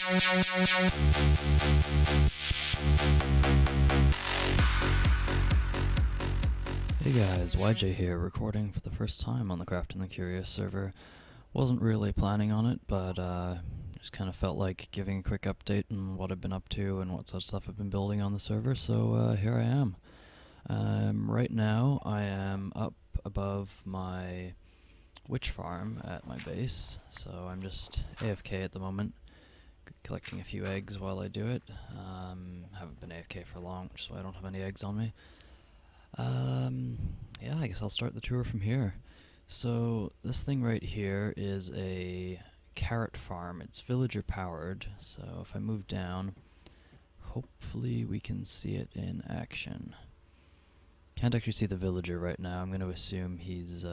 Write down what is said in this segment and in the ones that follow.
Hey guys, YJ here, recording for the first time on the Crafting the Curious server. Wasn't really planning on it, but just kind of felt like giving a quick update on what I've been up to and what sort of stuff I've been building on the server, so here I am. Right now I am up above my witch farm at my base, so I'm just AFK at the moment, collecting a few eggs while I do it. Haven't been AFK for long, so I don't have any eggs on me. Yeah, I guess I'll start the tour from here. So this thing right here is a carrot farm. It's villager powered, so if I move down, hopefully we can see it in action. Can't actually see the villager right now. I'm going to assume he's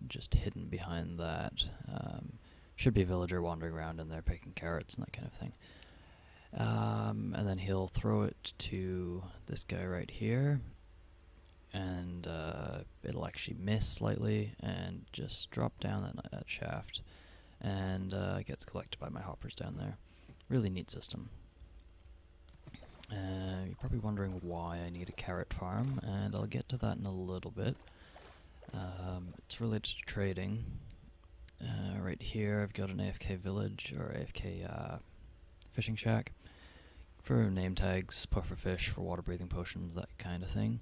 just hidden behind that. Should be a villager wandering around in there picking carrots and that kind of thing. And then he'll throw it to this guy right here, and it'll actually miss slightly and just drop down that shaft, and it gets collected by my hoppers down there. Really neat system. You're probably wondering why I need a carrot farm, and I'll get to that in a little bit. It's related to trading. Right here I've got an AFK village, or AFK fishing shack, for name tags, puffer fish, for water breathing potions, that kind of thing.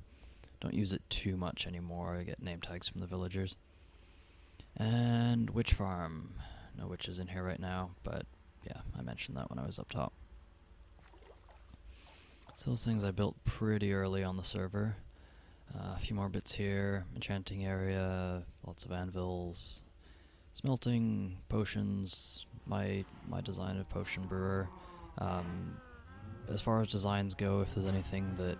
Don't use it too much anymore. I get name tags from the villagers. And witch farm. No witches in here right now, but yeah, I mentioned that when I was up top. So those things I built pretty early on the server. A few more bits here. Enchanting area, lots of anvils, smelting, potions, my design of potion brewer. As far as designs go, if there's anything that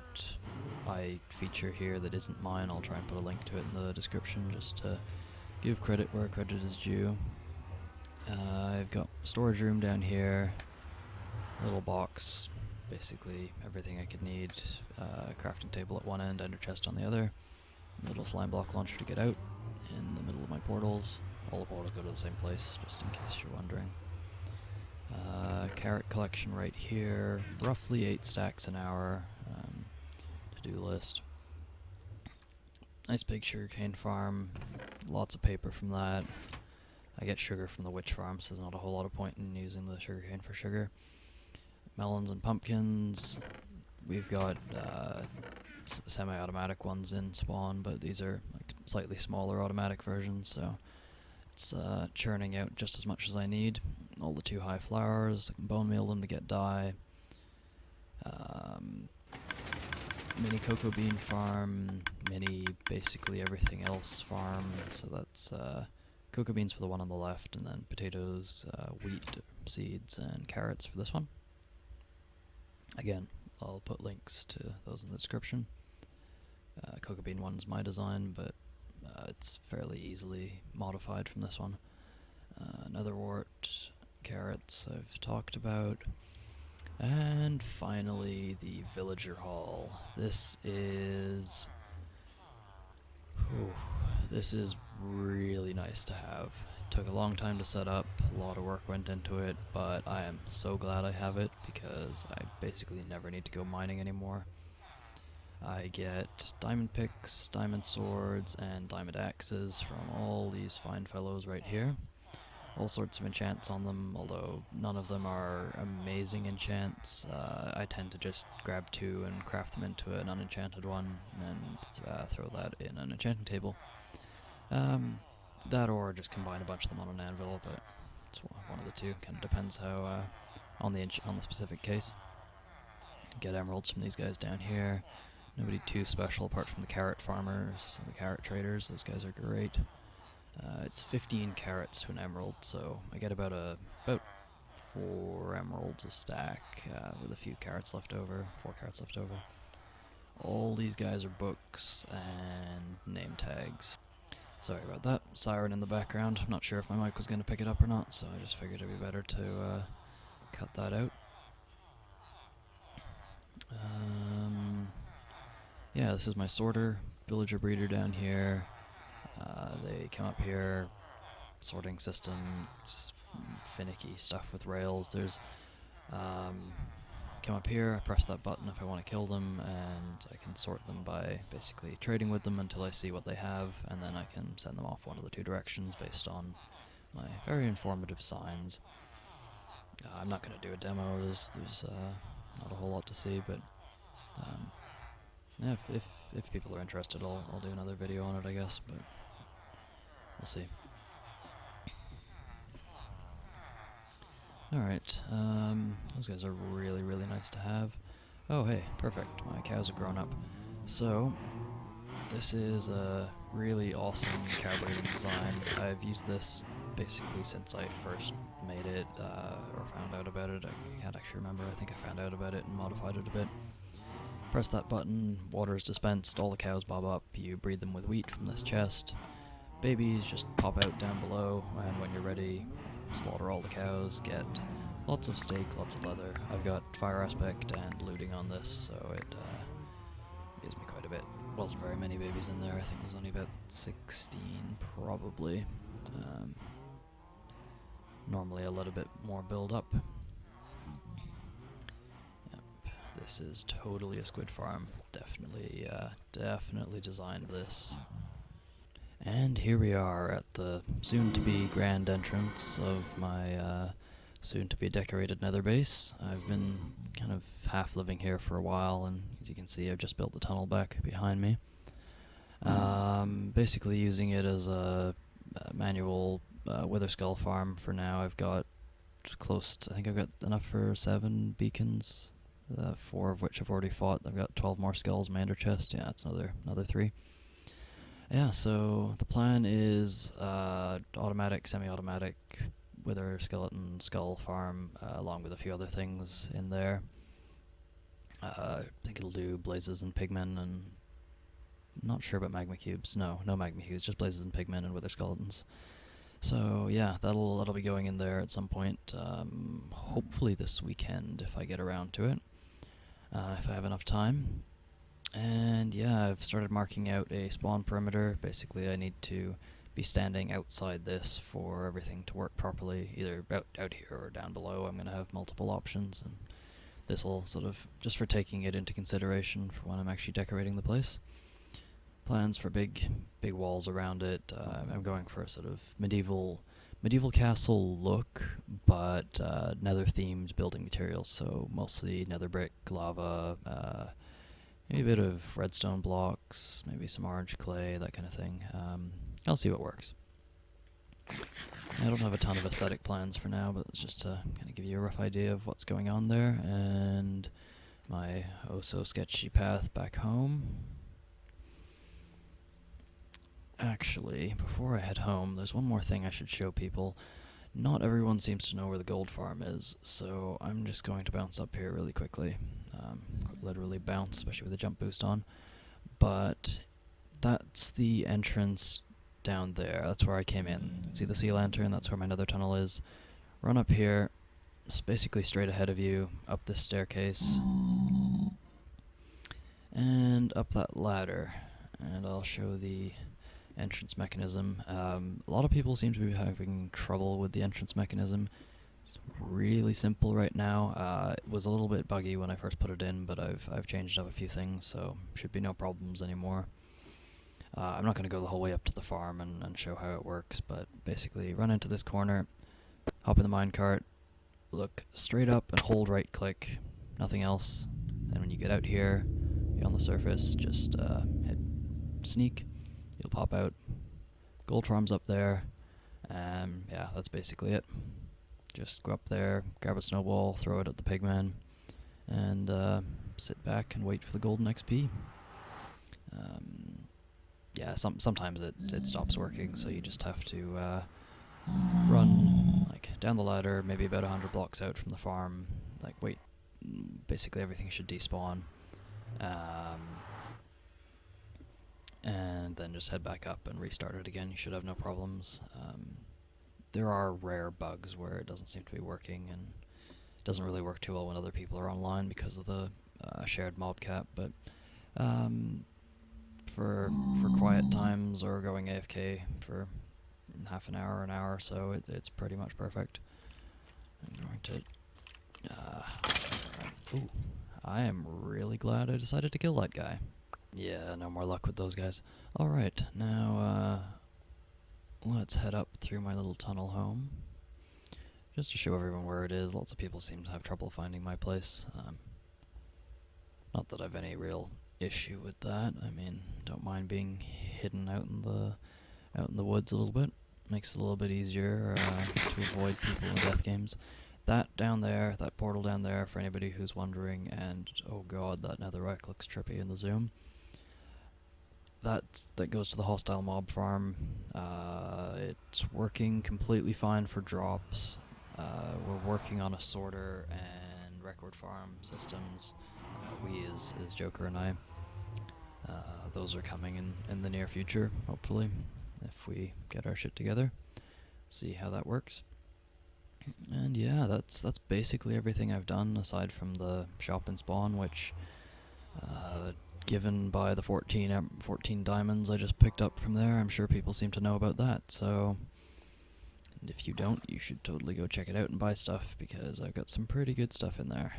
I feature here that isn't mine, I'll try and put a link to it in the description just to give credit where credit is due. I've got storage room down here, little box, basically everything I could need, crafting table at one end, ender chest on the other, little slime block launcher to get out in the middle of my portals. All the portals go to the same place, just in case you're wondering. Carrot collection right here, roughly 8 stacks an hour, to-do list. Nice big sugarcane farm, lots of paper from that. I get sugar from the witch farm, so there's not a whole lot of point in using the sugarcane for sugar. Melons and pumpkins. We've got semi-automatic ones in spawn, but these are like slightly smaller automatic versions, so it's churning out just as much as I need. All the 2 high flowers, I can bone meal them to get dye. Mini cocoa bean farm, mini basically everything else farm, so that's cocoa beans for the one on the left, and then potatoes, wheat, seeds, and carrots for this one. Again, I'll put links to those in the description. Cocoa bean one's my design, but it's fairly easily modified from this one. Another wart, carrots I've talked about. And finally, the villager hall. This is really nice to have. It took a long time to set up, a lot of work went into it, but I am so glad I have it because I basically never need to go mining anymore. I get diamond picks, diamond swords, and diamond axes from all these fine fellows right here. All sorts of enchants on them, although none of them are amazing enchants. I tend to just grab 2 and craft them into an unenchanted one and throw that in an enchanting table. That or just combine a bunch of them on an anvil, but it's one of the two. Kind of depends how on the specific case. Get emeralds from these guys down here. Nobody too special apart from the carrot farmers, the carrot traders. Those guys are great. It's 15 carrots to an emerald, so I get about 4 emeralds a stack with a few carrots left over, 4 carrots left over. All these guys are books and name tags. Sorry about that. Siren in the background. I'm not sure if my mic was going to pick it up or not, so I just figured it'd be better to cut that out. Yeah, this is my sorter, villager breeder down here. They come up here, sorting system, it's finicky stuff with rails. There's Come up here, I press that button if I want to kill them, and I can sort them by basically trading with them until I see what they have, and then I can send them off one of the two directions based on my very informative signs. I'm not going to do a demo, there's not a whole lot to see, but yeah, if people are interested, I'll do another video on it, I guess, but we'll see. Alright, those guys are really, really nice to have. Oh, hey, perfect. My cows have grown up. So, this is a really awesome cow breeding design. I've used this basically since I first made it, or found out about it. I can't actually remember. I think I found out about it and modified it a bit. Press that button, water is dispensed, all the cows bob up, you breed them with wheat from this chest. Babies just pop out down below, and when you're ready, slaughter all the cows, get lots of steak, lots of leather. I've got fire aspect and looting on this, so it gives me quite a bit. Wasn't very many babies in there, I think there's only about 16 probably. Normally a little bit more build up. Yep. This is totally a squid farm. Definitely designed this. And here we are at the soon-to-be grand entrance of my soon-to-be decorated nether base. I've been kind of half living here for a while, and as you can see I've just built the tunnel back behind me. Basically using it as a manual wither skull farm for now. I've got close to, I think I've got enough for 7 beacons, 4 of which I've already fought. I've got 12 more skulls in my ender chest. Yeah, it's another 3. Yeah, so the plan is automatic, semi-automatic, wither skeleton skull farm, along with a few other things in there. I think it'll do blazes and pigmen, and not sure about magma cubes. No magma cubes, just blazes and pigmen and wither skeletons. So yeah, that'll be going in there at some point. Hopefully this weekend if I get around to it, if I have enough time. And yeah, I've started marking out a spawn perimeter. Basically I need to be standing outside this for everything to work properly, either out here or down below. I'm going to have multiple options, and this will sort of, just for taking it into consideration for when I'm actually decorating the place. Plans for big walls around it. I'm going for a sort of medieval castle look, but nether themed building materials, so mostly nether brick, lava, maybe a bit of redstone blocks, maybe some orange clay, that kind of thing. I'll see what works. I don't have a ton of aesthetic plans for now, but it's just to kind of give you a rough idea of what's going on there, and my oh-so-sketchy path back home. Actually, before I head home, there's one more thing I should show people. Not everyone seems to know where the gold farm is, so I'm just going to bounce up here really quickly. Literally bounce, especially with the jump boost on. But that's the entrance down there. That's where I came in. See the sea lantern? That's where my nether tunnel is. Run up here, just basically straight ahead of you, up this staircase, and up that ladder. And I'll show the entrance mechanism. A lot of people seem to be having trouble with the entrance mechanism. It's really simple right now. It was a little bit buggy when I first put it in, but I've changed up a few things, so should be no problems anymore. I'm not going to go the whole way up to the farm and show how it works, but basically run into this corner, hop in the minecart, look straight up and hold right click, nothing else. Then when you get out here, you're on the surface, just hit sneak, you'll pop out. Gold farm's up there, yeah, that's basically it. Just go up there, grab a snowball, throw it at the pigman, and sit back and wait for the golden XP. Yeah, sometimes it stops working, so you just have to run like down the ladder, maybe about 100 blocks out from the farm, like wait, basically everything should despawn, and then just head back up and restart it again. You should have no problems. There are rare bugs where it doesn't seem to be working, and it doesn't really work too well when other people are online because of the shared mob cap, but for quiet times or going AFK for half an hour or so, it's pretty much perfect. I'm going to Ooh, I am really glad I decided to kill that guy. Yeah, no more luck with those guys. Alright, now, let's head up through my little tunnel home. Just to show everyone where it is. Lots of people seem to have trouble finding my place. Not that I've any real issue with that. I mean, don't mind being hidden out in the woods a little bit. Makes it a little bit easier to avoid people in death games. That down there, that portal down there, for anybody who's wondering, and oh god, that netherrack looks trippy in the zoom. That goes to the hostile mob farm. It's working completely fine for drops. We're working on a sorter and record farm systems. We is Joker and I. Those are coming in the near future, hopefully, if we get our shit together. See how that works. And yeah, that's basically everything I've done aside from the shop and spawn, which, given by the 14 diamonds I just picked up from there, I'm sure people seem to know about that. So, and if you don't, you should totally go check it out and buy stuff, because I've got some pretty good stuff in there.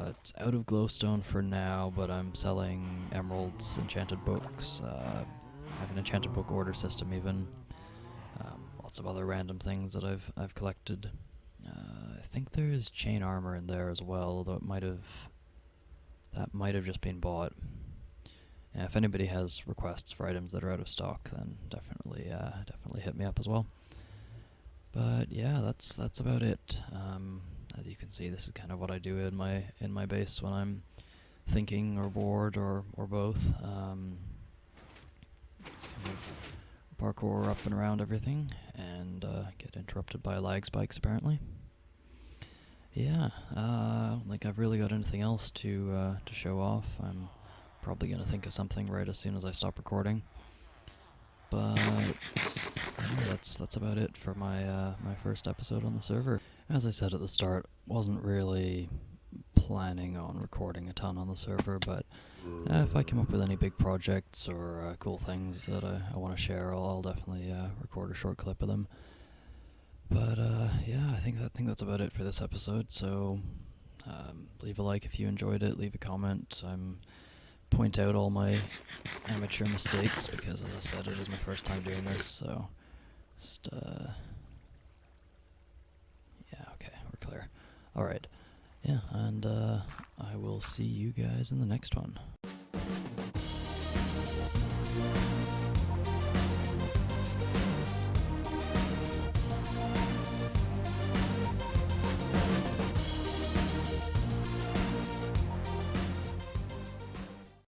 It's out of glowstone for now, but I'm selling emeralds, enchanted books, I have an enchanted book order system even. Lots of other random things that I've collected. I think there's chain armor in there as well, although that might have just been bought. Yeah, if anybody has requests for items that are out of stock, then definitely hit me up as well. But yeah, that's about it. As you can see, this is kind of what I do in my base when I'm thinking or bored or both. Just kind of parkour up and around everything and get interrupted by lag spikes apparently. Yeah, like I've really got anything else to show off. I'm probably gonna think of something right as soon as I stop recording. But yeah, that's about it for my my first episode on the server. As I said at the start, wasn't really planning on recording a ton on the server, but if I come up with any big projects or cool things that I want to share, I'll definitely record a short clip of them. But yeah, I think that's about it for this episode. So leave a like if you enjoyed it. Leave a comment. Point out all my amateur mistakes, because as I said, it is my first time doing this. So just yeah, okay, we're clear. All right, yeah, and I will see you guys in the next one.